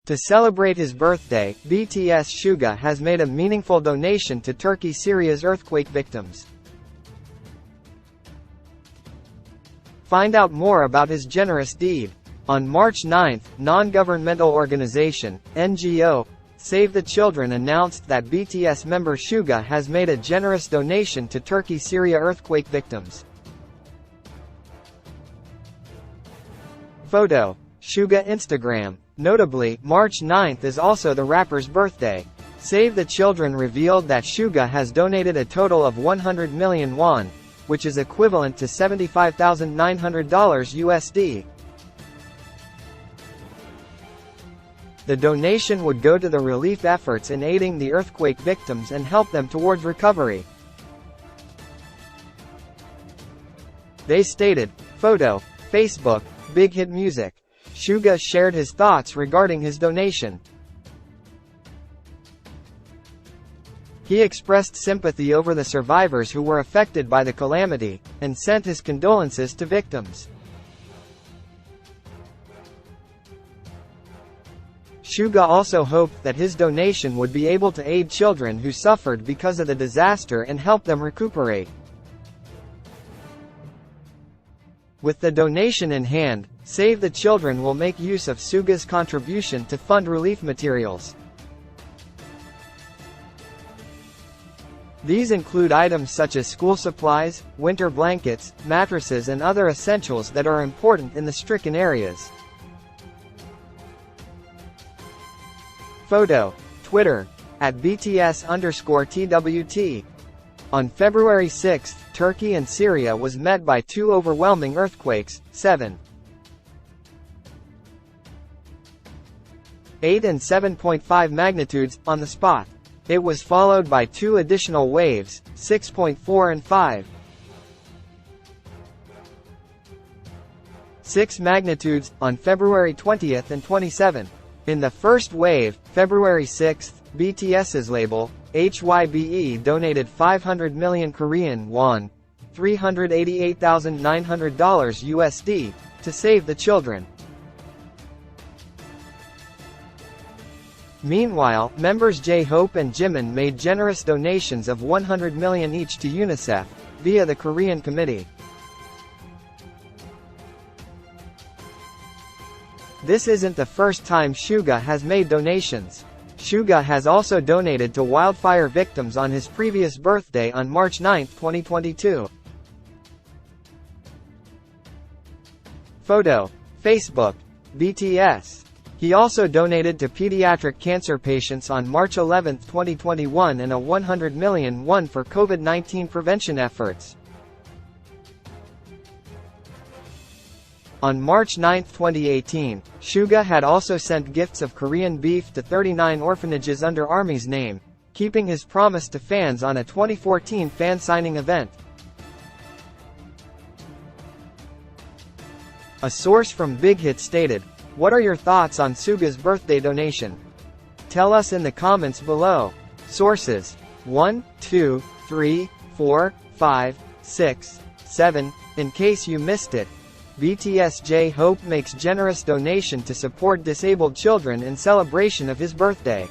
To celebrate his birthday, BTS Suga has made a meaningful donation to Turkey-Syria's earthquake victims. Find out more about his generous deed. On March 9, non-governmental organization, NGO, Save the Children announced that BTS member Suga has made a generous donation to Turkey-Syria earthquake victims. Photo. Suga Instagram. Notably, March 9 is also the rapper's birthday. Save the Children revealed that Suga has donated a total of 100 million won, which is equivalent to $75,900 USD. The donation would go to the relief efforts in aiding the earthquake victims and help them towards recovery. They stated. Photo. Facebook. Big Hit Music. Suga shared his thoughts regarding his donation. He expressed sympathy over the survivors who were affected by the calamity, and sent his condolences to victims. Suga also hoped that his donation would be able to aid children who suffered because of the disaster and help them recuperate. With the donation in hand, Save the Children will make use of Suga's contribution to fund relief materials. These include items such as school supplies, winter blankets, mattresses and other essentials that are important in the stricken areas. Photo. Twitter. @BTS_TWT. On February 6, Turkey and Syria was met by two overwhelming earthquakes, 7.8 and 7.5 magnitudes, on the spot. It was followed by two additional waves, 6.4 and 5.6 magnitudes, on February 20 and 27. In the first wave, February 6, BTS's label, HYBE donated 500 million Korean won, $388,900 USD, to save the children. Meanwhile, members J-Hope and Jimin made generous donations of 100 million each to UNICEF, via the Korean Committee. This isn't the first time Suga has made donations. Suga has also donated to wildfire victims on his previous birthday on March 9, 2022. Photo. Facebook. BTS. He also donated to pediatric cancer patients on March 11, 2021 and a 100 million won for COVID-19 prevention efforts. On March 9, 2018, Suga had also sent gifts of Korean beef to 39 orphanages under Army's name, keeping his promise to fans on a 2014 fan signing event. A source from Big Hit stated, "What are your thoughts on Suga's birthday donation? Tell us in the comments below." Sources: 1, 2, 3, 4, 5, 6, 7. In case you missed it, BTS J-Hope makes generous donation to support disabled children in celebration of his birthday.